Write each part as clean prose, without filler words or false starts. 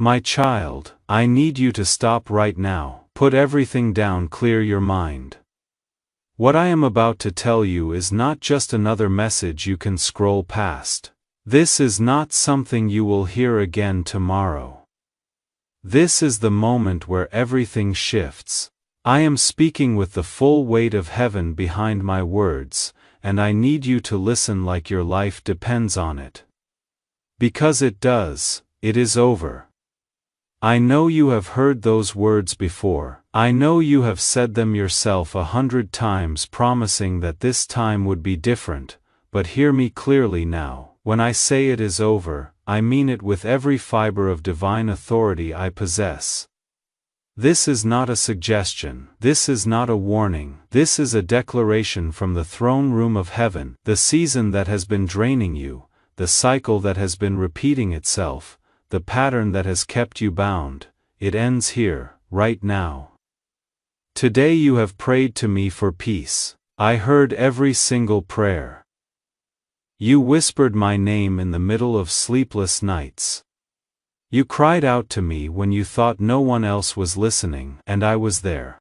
My child, I need you to stop right now. Put everything down, clear your mind. What I am about to tell you is not just another message you can scroll past. This is not something you will hear again tomorrow. This is the moment where everything shifts. I am speaking with the full weight of heaven behind my words, and I need you to listen like your life depends on it. Because it does, it is over. I know you have heard those words before. I know you have said them yourself 100 times, promising that this time would be different, but hear me clearly now. When I say it is over, I mean it with every fiber of divine authority I possess. This is not a suggestion. This is not a warning. This is a declaration from the throne room of heaven. The season that has been draining you, the cycle that has been repeating itself, the pattern that has kept you bound, it ends here, right now. Today you have prayed to me for peace. I heard every single prayer. You whispered my name in the middle of sleepless nights. You cried out to me when you thought no one else was listening, and I was there.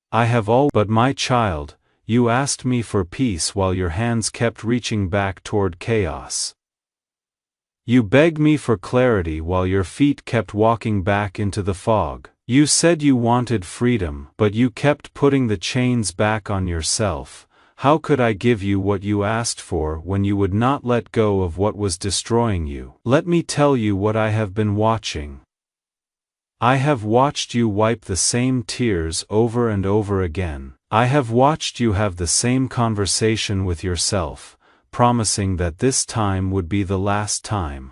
But my child, you asked me for peace while your hands kept reaching back toward chaos. You begged me for clarity while your feet kept walking back into the fog. You said you wanted freedom, but you kept putting the chains back on yourself. How could I give you what you asked for when you would not let go of what was destroying you? Let me tell you what I have been watching. I have watched you wipe the same tears over and over again. I have watched you have the same conversation with yourself, promising that this time would be the last time.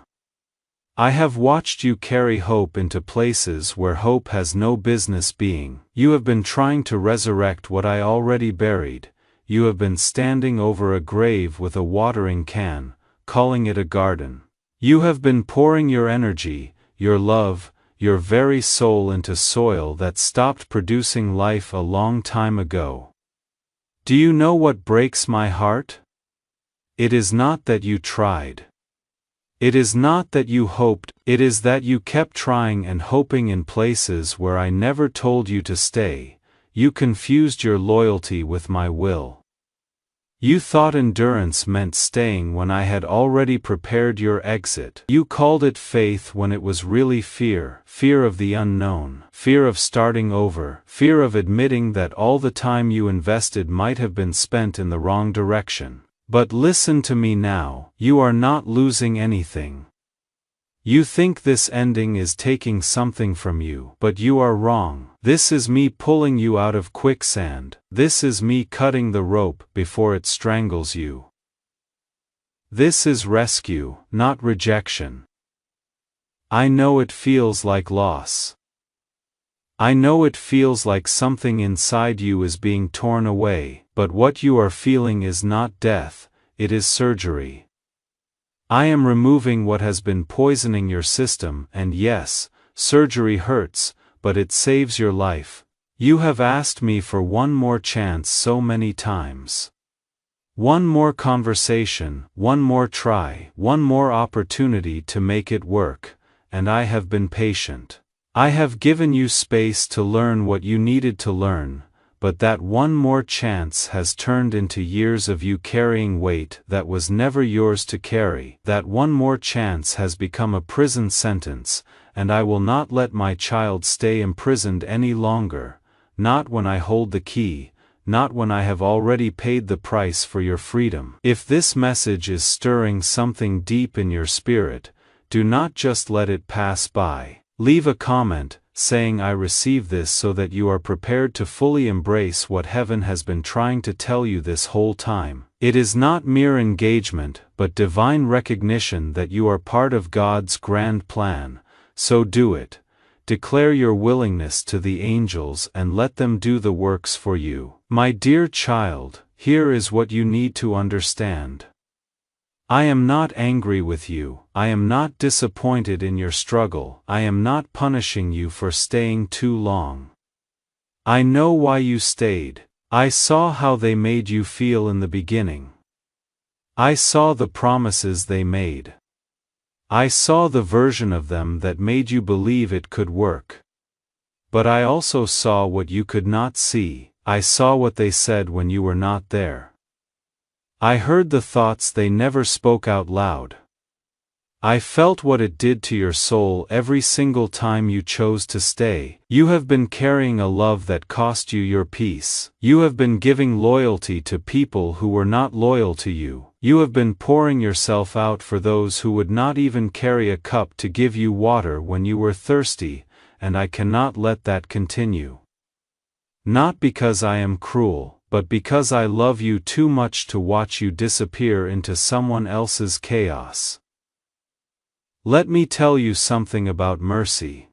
I have watched you carry hope into places where hope has no business being. You have been trying to resurrect what I already buried. You have been standing over a grave with a watering can, calling it a garden. You have been pouring your energy, your love, your very soul into soil that stopped producing life a long time ago. Do you know what breaks my heart? It is not that you tried. It is not that you hoped. It is that you kept trying and hoping in places where I never told you to stay. You confused your loyalty with my will. You thought endurance meant staying when I had already prepared your exit. You called it faith when it was really fear. Fear of the unknown. Fear of starting over. Fear of admitting that all the time you invested might have been spent in the wrong direction. But listen to me now. You are not losing anything. You think this ending is taking something from you, but you are wrong. This is me pulling you out of quicksand. This is me cutting the rope before it strangles you. This is rescue, not rejection. I know it feels like loss. I know it feels like something inside you is being torn away, but what you are feeling is not death, it is surgery. I am removing what has been poisoning your system, and yes, surgery hurts, but it saves your life. You have asked me for one more chance so many times. One more conversation, one more try, one more opportunity to make it work, and I have been patient. I have given you space to learn what you needed to learn, but that one more chance has turned into years of you carrying weight that was never yours to carry. That one more chance has become a prison sentence, and I will not let my child stay imprisoned any longer, not when I hold the key, not when I have already paid the price for your freedom. If this message is stirring something deep in your spirit, do not just let it pass by. Leave a comment, saying I receive this so that you are prepared to fully embrace what heaven has been trying to tell you this whole time. It is not mere engagement, but divine recognition that you are part of God's grand plan, so do it. Declare your willingness to the angels and let them do the works for you. My dear child, here is what you need to understand. I am not angry with you. I am not disappointed in your struggle. I am not punishing you for staying too long. I know why you stayed. I saw how they made you feel in the beginning. I saw the promises they made. I saw the version of them that made you believe it could work. But I also saw what you could not see. I saw what they said when you were not there. I heard the thoughts they never spoke out loud. I felt what it did to your soul every single time you chose to stay. You have been carrying a love that cost you your peace. You have been giving loyalty to people who were not loyal to you. You have been pouring yourself out for those who would not even carry a cup to give you water when you were thirsty, and I cannot let that continue. Not because I am cruel, but because I love you too much to watch you disappear into someone else's chaos. Let me tell you something about mercy.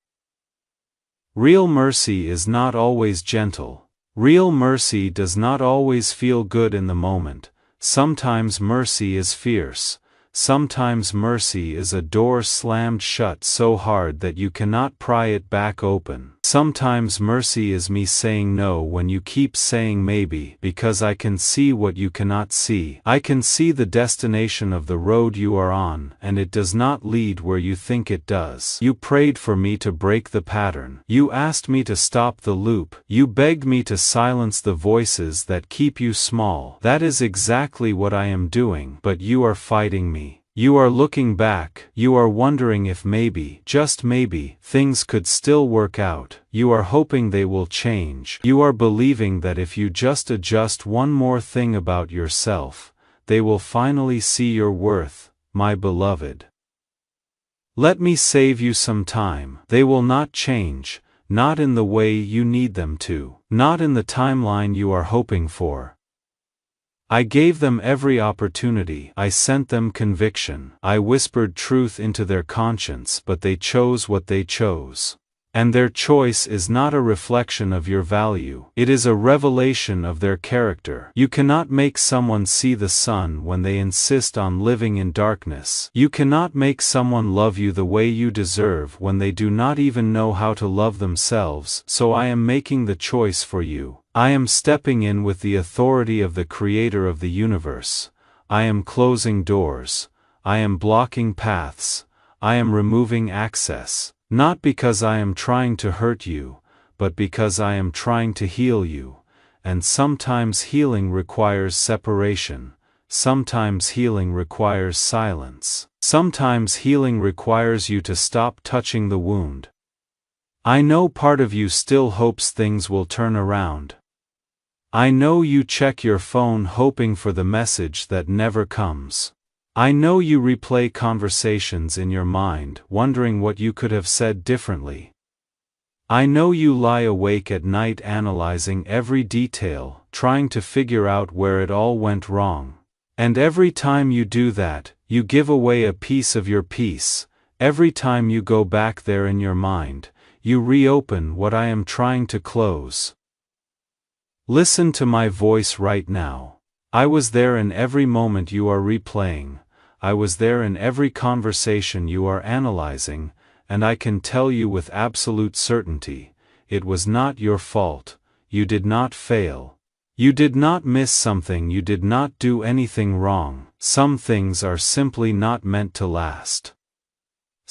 Real mercy is not always gentle. Real mercy does not always feel good in the moment. Sometimes mercy is fierce. Sometimes mercy is a door slammed shut so hard that you cannot pry it back open. Sometimes mercy is me saying no when you keep saying maybe, because I can see what you cannot see. I can see the destination of the road you are on, and it does not lead where you think it does. You prayed for me to break the pattern. You asked me to stop the loop. You begged me to silence the voices that keep you small. That is exactly what I am doing, but you are fighting me. You are looking back. You are wondering if maybe, just maybe, things could still work out. You are hoping they will change. You are believing that if you just adjust one more thing about yourself, they will finally see your worth, my beloved. Let me save you some time. They will not change, not in the way you need them to, not in the timeline you are hoping for. I gave them every opportunity. I sent them conviction. I whispered truth into their conscience, but they chose what they chose. And their choice is not a reflection of your value. It is a revelation of their character. You cannot make someone see the sun when they insist on living in darkness. You cannot make someone love you the way you deserve when they do not even know how to love themselves. So I am making the choice for you. I am stepping in with the authority of the Creator of the universe. I am closing doors. I am blocking paths. I am removing access. Not because I am trying to hurt you, but because I am trying to heal you. And sometimes healing requires separation. Sometimes healing requires silence. Sometimes healing requires you to stop touching the wound. I know part of you still hopes things will turn around. I know you check your phone hoping for the message that never comes. I know you replay conversations in your mind, wondering what you could have said differently. I know you lie awake at night analyzing every detail, trying to figure out where it all went wrong. And every time you do that, you give away a piece of your peace. Every time you go back there in your mind, you reopen what I am trying to close. Listen to my voice right now. I was there in every moment you are replaying. I was there in every conversation you are analyzing, and I can tell you with absolute certainty, it was not your fault. You did not fail. You did not miss something. You did not do anything wrong. Some things are simply not meant to last.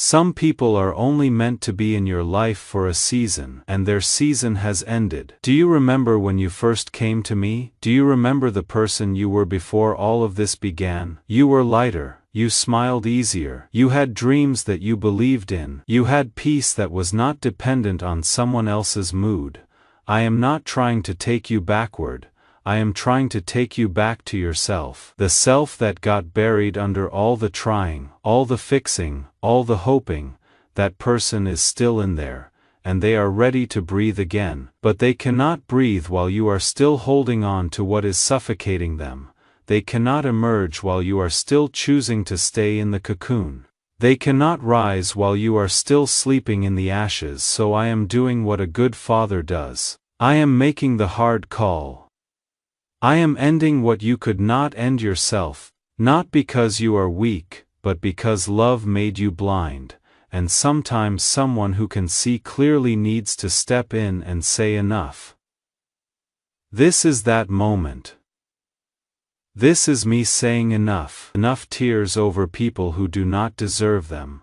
Some people are only meant to be in your life for a season, and their season has ended. Do you remember when you first came to me? Do you remember the person you were before all of this began? You were lighter, you smiled easier, you had dreams that you believed in, you had peace that was not dependent on someone else's mood. I am not trying to take you backward. I am trying to take you back to yourself. The self that got buried under all the trying, all the fixing, all the hoping. That person is still in there, and they are ready to breathe again. But they cannot breathe while you are still holding on to what is suffocating them. They cannot emerge while you are still choosing to stay in the cocoon. They cannot rise while you are still sleeping in the ashes. So I am doing what a good father does. I am making the hard call. I am ending what you could not end yourself, not because you are weak, but because love made you blind, and sometimes someone who can see clearly needs to step in and say enough. This is that moment. This is me saying enough. Enough tears over people who do not deserve them.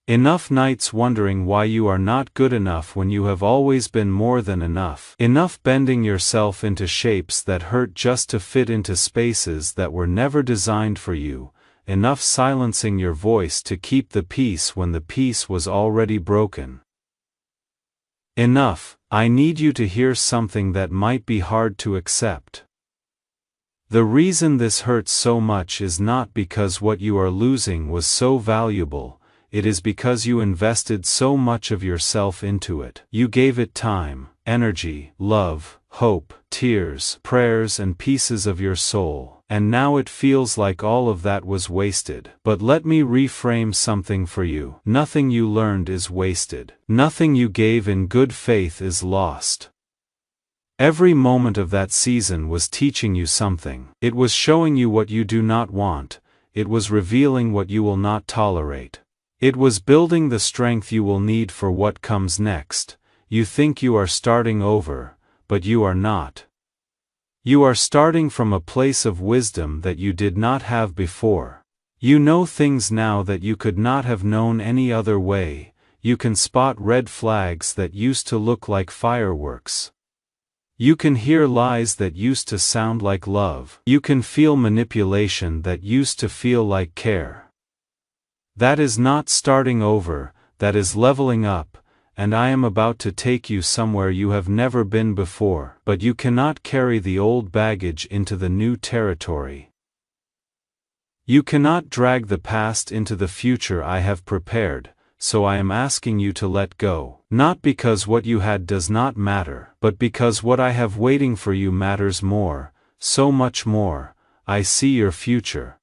Enough nights wondering why you are not good enough when you have always been more than enough. Enough bending yourself into shapes that hurt just to fit into spaces that were never designed for you. Enough silencing your voice to keep the peace when the peace was already broken. Enough, I need you to hear something that might be hard to accept. The reason this hurts so much is not because what you are losing was so valuable, it is because you invested so much of yourself into it. You gave it time, energy, love, hope, tears, prayers and pieces of your soul, and now it feels like all of that was wasted. But let me reframe something for you. Nothing you learned is wasted. Nothing you gave in good faith is lost. Every moment of that season was teaching you something. It was showing you what you do not want. It was revealing what you will not tolerate. It was building the strength you will need for what comes next. You think you are starting over, but you are not. You are starting from a place of wisdom that you did not have before. You know things now that you could not have known any other way. You can spot red flags that used to look like fireworks. You can hear lies that used to sound like love. You can feel manipulation that used to feel like care. That is not starting over, that is leveling up, and I am about to take you somewhere you have never been before, but you cannot carry the old baggage into the new territory. You cannot drag the past into the future I have prepared. So I am asking you to let go, not because what you had does not matter, but because what I have waiting for you matters more, so much more. I see your future.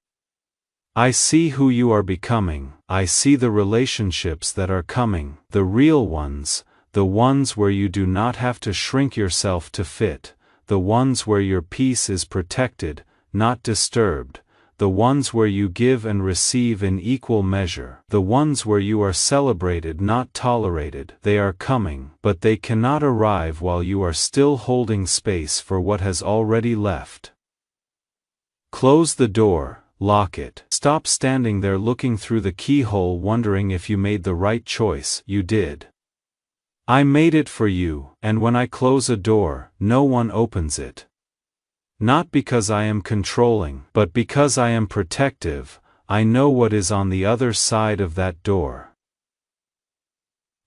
I see who you are becoming. I see the relationships that are coming, the real ones, the ones where you do not have to shrink yourself to fit, the ones where your peace is protected, not disturbed. The ones where you give and receive in equal measure, the ones where you are celebrated not tolerated. They are coming, but they cannot arrive while you are still holding space for what has already left. Close the door, lock it. Stop standing there looking through the keyhole wondering if you made the right choice. You did. I made it for you, and when I close a door, no one opens it. Not because I am controlling, but because I am protective. I know what is on the other side of that door.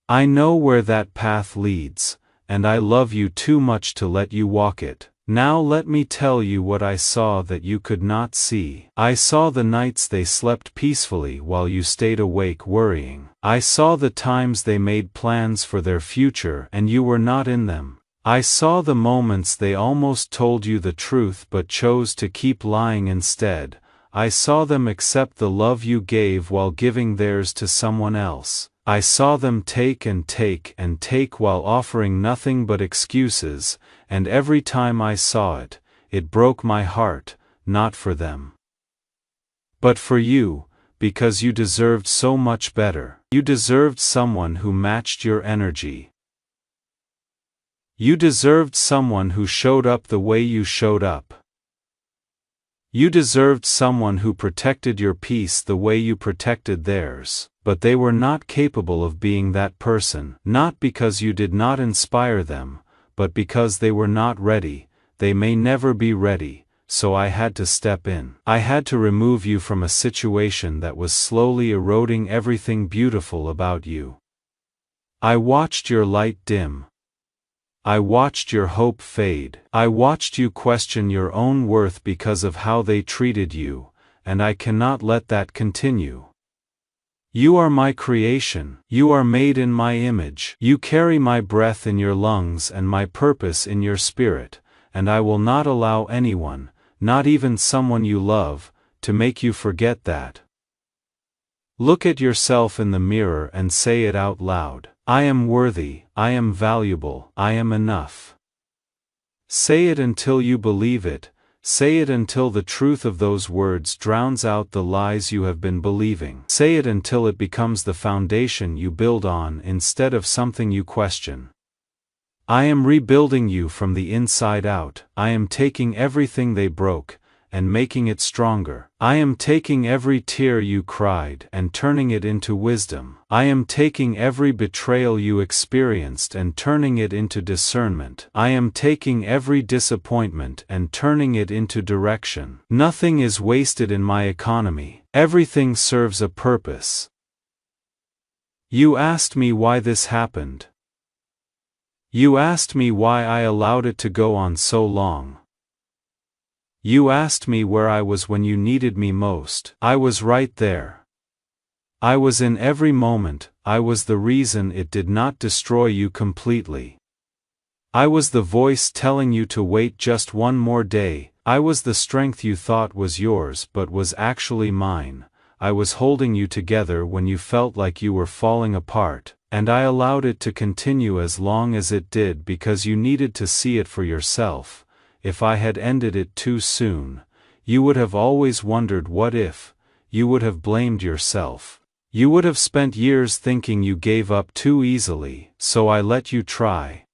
I know where that path leads, and I love you too much to let you walk it. Now let me tell you what I saw that you could not see. I saw the nights they slept peacefully while you stayed awake worrying. I saw the times they made plans for their future and you were not in them. I saw the moments they almost told you the truth but chose to keep lying instead. I saw them accept the love you gave while giving theirs to someone else. I saw them take and take and take while offering nothing but excuses, and every time I saw it, it broke my heart, not for them, but for you, because you deserved so much better. You deserved someone who matched your energy. You deserved someone who showed up the way you showed up. You deserved someone who protected your peace the way you protected theirs, but they were not capable of being that person, not because you did not inspire them, but because they were not ready. They may never be ready, so I had to step in. I had to remove you from a situation that was slowly eroding everything beautiful about you. I watched your light dim. I watched your hope fade. I watched you question your own worth because of how they treated you, and I cannot let that continue. You are my creation. You are made in my image. You carry my breath in your lungs and my purpose in your spirit, and I will not allow anyone, not even someone you love, to make you forget that. Look at yourself in the mirror and say it out loud. I am worthy, I am valuable, I am enough. Say it until you believe it, say it until the truth of those words drowns out the lies you have been believing. Say it until it becomes the foundation you build on instead of something you question. I am rebuilding you from the inside out. I am taking everything they broke and making it stronger. I am taking every tear you cried and turning it into wisdom. I am taking every betrayal you experienced and turning it into discernment. I am taking every disappointment and turning it into direction. Nothing is wasted in my economy. Everything serves a purpose. You asked me why this happened. You asked me why I allowed it to go on so long. You asked me where I was when you needed me most. I was right there. I was in every moment. I was the reason it did not destroy you completely. I was the voice telling you to wait just one more day. I was the strength you thought was yours but was actually mine. I was holding you together when you felt like you were falling apart, and I allowed it to continue as long as it did because you needed to see it for yourself. If I had ended it too soon, you would have always wondered what if. You would have blamed yourself. You would have spent years thinking you gave up too easily, so I let you try.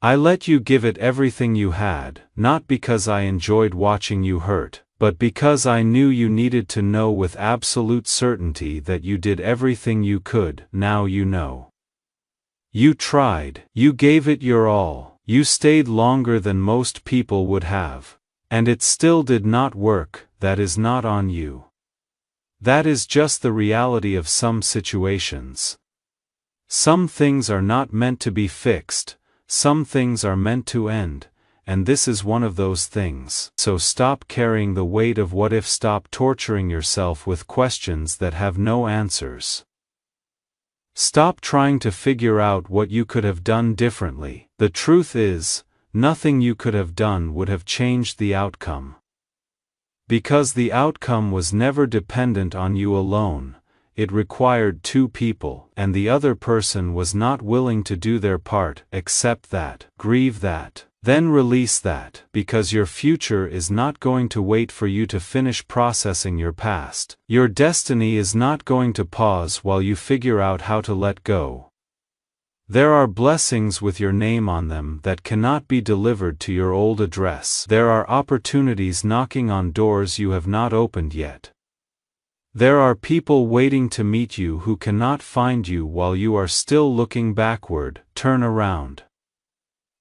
I let you give it everything you had, not because I enjoyed watching you hurt, but because I knew you needed to know with absolute certainty that you did everything you could. Now you know. You tried, you gave it your all. You stayed longer than most people would have. And it still did not work. That is not on you. That is just the reality of some situations. Some things are not meant to be fixed, some things are meant to end, and this is one of those things. So stop carrying the weight of what if, stop torturing yourself with questions that have no answers. Stop trying to figure out what you could have done differently. The truth is, nothing you could have done would have changed the outcome. Because the outcome was never dependent on you alone, it required two people, and the other person was not willing to do their part. Accept that, grieve that, then release that, because your future is not going to wait for you to finish processing your past. Your destiny is not going to pause while you figure out how to let go. There are blessings with your name on them that cannot be delivered to your old address. There are opportunities knocking on doors you have not opened yet. There are people waiting to meet you who cannot find you while you are still looking backward. Turn around.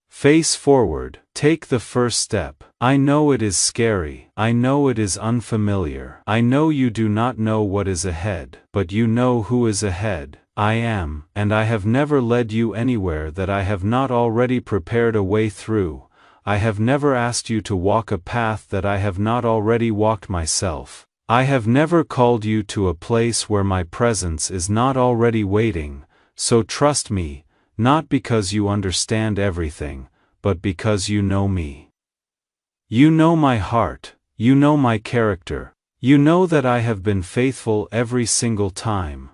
Face forward, take the first step. I know it is scary, I know it is unfamiliar, I know you do not know what is ahead, but you know who is ahead. I am, and I have never led you anywhere that I have not already prepared a way through. I have never asked you to walk a path that I have not already walked myself. I have never called you to a place where my presence is not already waiting, so trust me. Not because you understand everything, but because you know me. You know my heart, you know my character, you know that I have been faithful every single time.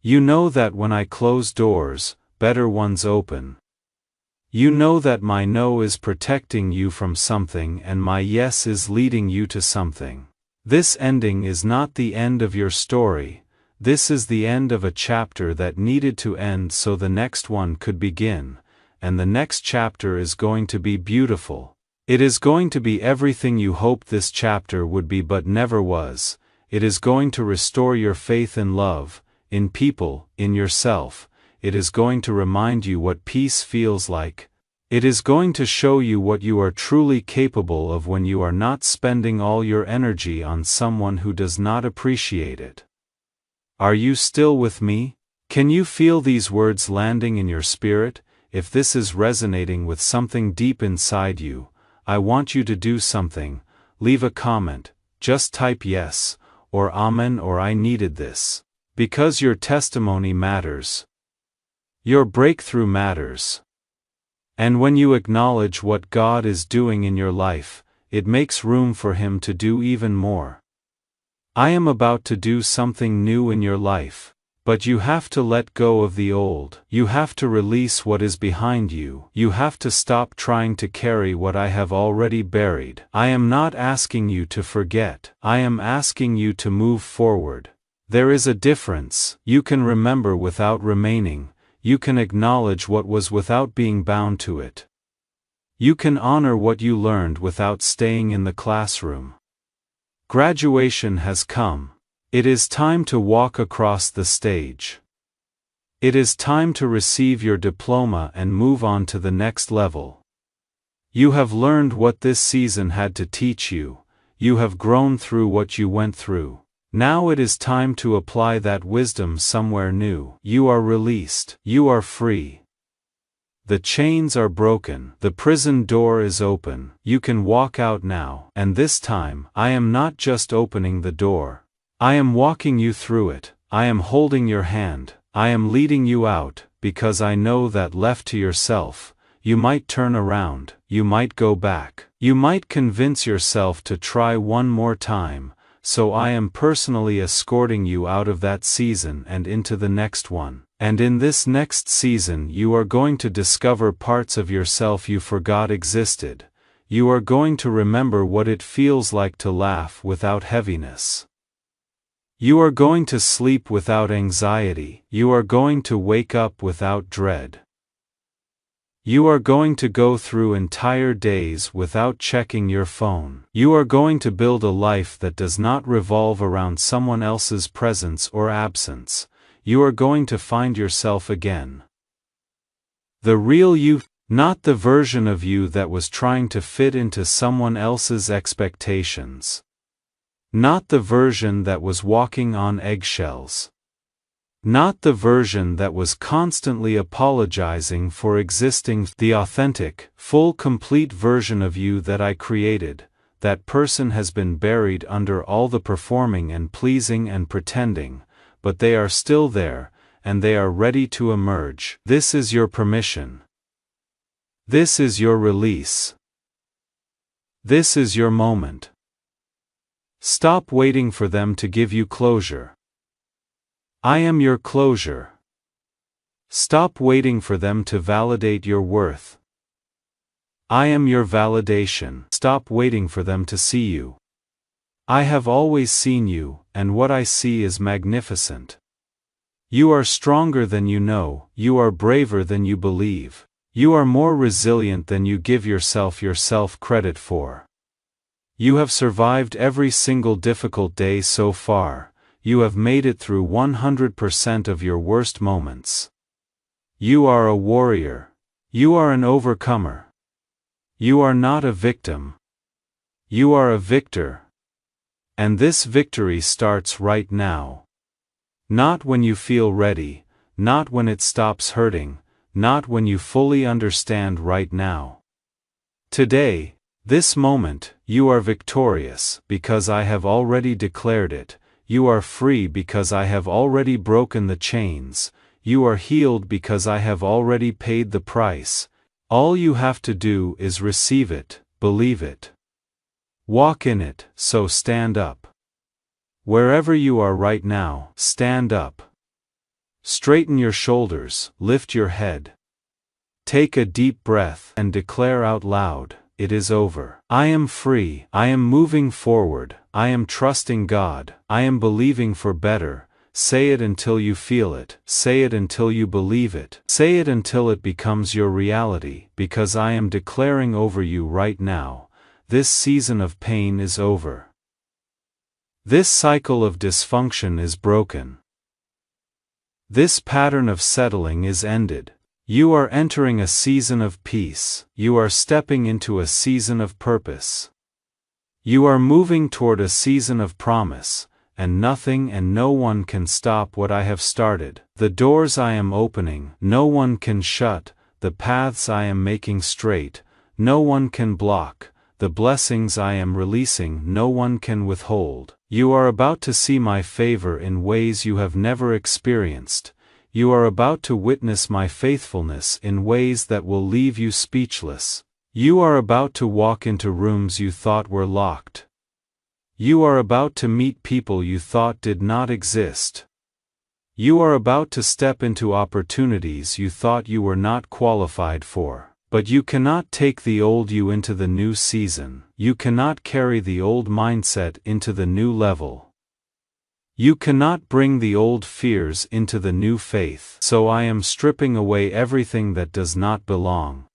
You know that when I close doors, better ones open. You know that my no is protecting you from something and my yes is leading you to something. This ending is not the end of your story. This is the end of a chapter that needed to end so the next one could begin, and the next chapter is going to be beautiful. It is going to be everything you hoped this chapter would be but never was. It is going to restore your faith in love, in people, in yourself. It is going to remind you what peace feels like. It is going to show you what you are truly capable of when you are not spending all your energy on someone who does not appreciate it. Are you still with me? Can you feel these words landing in your spirit? If this is resonating with something deep inside you, I want you to do something. Leave a comment, just type yes, or amen, or I needed this. Because your testimony matters. Your breakthrough matters. And when you acknowledge what God is doing in your life, it makes room for Him to do even more. I am about to do something new in your life, but you have to let go of the old. You have to release what is behind you. You have to stop trying to carry what I have already buried. I am not asking you to forget. I am asking you to move forward. There is a difference. You can remember without remaining. you can acknowledge what was without being bound to it. You can honor what you learned without staying in the classroom. Graduation has come. It is time to walk across the stage. It is time to receive your diploma and move on to the next level. You have learned what this season had to teach you. You have grown through what you went through. Now it is time to apply that wisdom somewhere new. You are released. You are free. The chains are broken. The prison door is open. You can walk out now. And this time, I am not just opening the door. I am walking you through it. I am holding your hand. I am leading you out, because I know that left to yourself, you might turn around, you might go back, you might convince yourself to try one more time, so I am personally escorting you out of that season and into the next one. And in this next season you are going to discover parts of yourself you forgot existed. You are going to remember what it feels like to laugh without heaviness. You are going to sleep without anxiety. You are going to wake up without dread. You are going to go through entire days without checking your phone. You are going to build a life that does not revolve around someone else's presence or absence. You are going to find yourself again. The real you, not the version of you that was trying to fit into someone else's expectations. Not the version that was walking on eggshells. Not the version that was constantly apologizing for existing. The authentic, full, complete version of you that I created. That person has been buried under all the performing and pleasing and pretending, but they are still there, and they are ready to emerge. This is your permission. This is your release. This is your moment. Stop waiting for them to give you closure. I am your closure. Stop waiting for them to validate your worth. I am your validation. Stop waiting for them to see you. I have always seen you, and what I see is magnificent. You are stronger than you know, you are braver than you believe. You are more resilient than you give yourself credit for. You have survived every single difficult day so far. You have made it through 100% of your worst moments. You are a warrior. You are an overcomer. You are not a victim. You are a victor. And this victory starts right now. Not when you feel ready, not when it stops hurting, not when you fully understand right now. Today, this moment, you are victorious because I have already declared it. You are free because I have already broken the chains. You are healed because I have already paid the price. All you have to do is receive it, believe it. Walk in it, so stand up. Wherever you are right now, stand up. Straighten your shoulders, lift your head. Take a deep breath and declare out loud, it is over. I am free. I am moving forward. I am trusting God. I am believing for better. Say it until you feel it. Say it until you believe it. Say it until it becomes your reality, because I am declaring over you right now, this season of pain is over. This cycle of dysfunction is broken. This pattern of settling is ended. You are entering a season of peace. You are stepping into a season of purpose. You are moving toward a season of promise, and nothing and no one can stop what I have started. The doors I am opening, no one can shut. The paths I am making straight, no one can block. The blessings I am releasing, no one can withhold. You are about to see my favor in ways you have never experienced. You are about to witness my faithfulness in ways that will leave you speechless. You are about to walk into rooms you thought were locked. You are about to meet people you thought did not exist. You are about to step into opportunities you thought you were not qualified for. But you cannot take the old you into the new season. You cannot carry the old mindset into the new level. You cannot bring the old fears into the new faith, so I am stripping away everything that does not belong.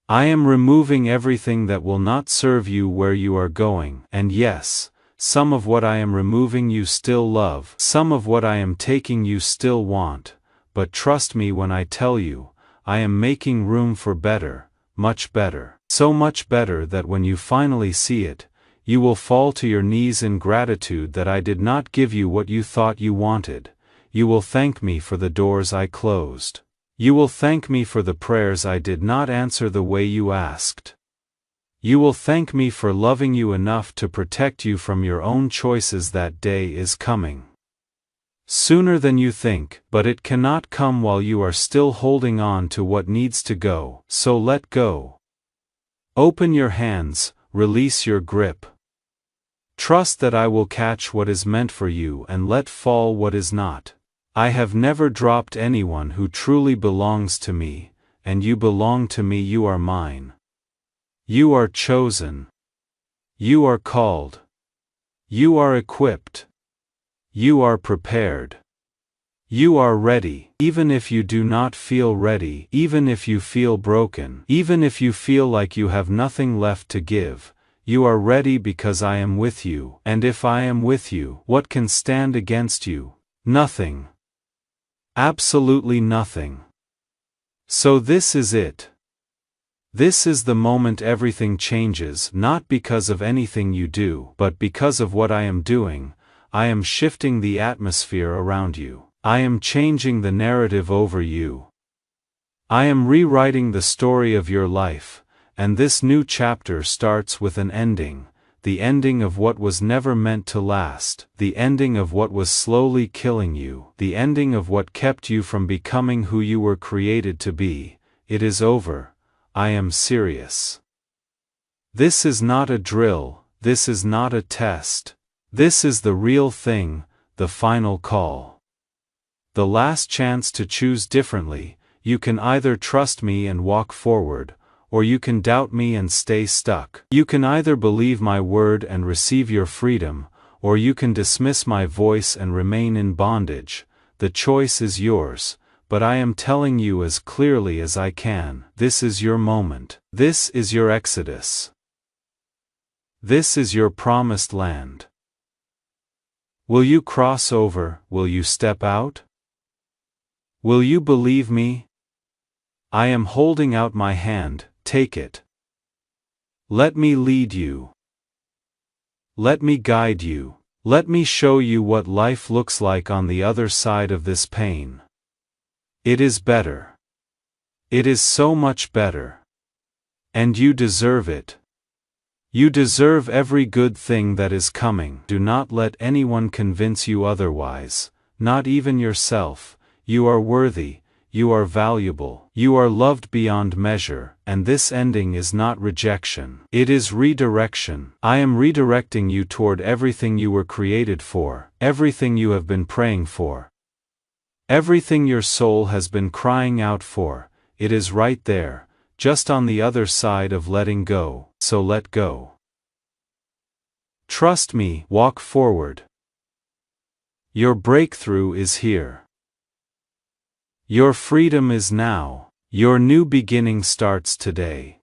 I am removing everything that will not serve you where you are going, and yes, some of what I am removing you still love, some of what I am taking you still want, but trust me when I tell you, I am making room for better, much better, so much better that when you finally see it, you will fall to your knees in gratitude that I did not give you what you thought you wanted. You will thank me for the doors I closed. You will thank me for the prayers I did not answer the way you asked. You will thank me for loving you enough to protect you from your own choices. That day is coming. Sooner than you think, but it cannot come while you are still holding on to what needs to go, so let go. Open your hands, release your grip. Trust that I will catch what is meant for you and let fall what is not. I have never dropped anyone who truly belongs to me, and you belong to me. You are mine. You are chosen. You are called. You are equipped. You are prepared. You are ready, even if you do not feel ready, even if you feel broken, even if you feel like you have nothing left to give. You are ready because I am with you, and if I am with you, what can stand against you? Nothing. Absolutely nothing. So this is it. This is the moment everything changes, not because of anything you do, but because of what I am doing. I am shifting the atmosphere around you. I am changing the narrative over you. I am rewriting the story of your life. And this new chapter starts with an ending, the ending of what was never meant to last, the ending of what was slowly killing you, the ending of what kept you from becoming who you were created to be. It is over. I am serious. This is not a drill, this is not a test. This is the real thing, the final call. The last chance to choose differently. You can either trust me and walk forward, or you can doubt me and stay stuck. You can either believe my word and receive your freedom, or you can dismiss my voice and remain in bondage. The choice is yours, but I am telling you as clearly as I can, this is your moment. This is your exodus. This is your promised land. Will you cross over? Will you step out? Will you believe me? I am holding out my hand. Take it. Let me lead you. Let me guide you. Let me show you what life looks like on the other side of this pain. It is better. It is so much better. And you deserve it. You deserve every good thing that is coming. Do not let anyone convince you otherwise, not even yourself. You are worthy. You are valuable, you are loved beyond measure, and this ending is not rejection. It is redirection. I am redirecting you toward everything you were created for, everything you have been praying for. Everything your soul has been crying out for, it is right there, just on the other side of letting go, so let go. Trust me, walk forward. Your breakthrough is here. Your freedom is now. Your new beginning starts today.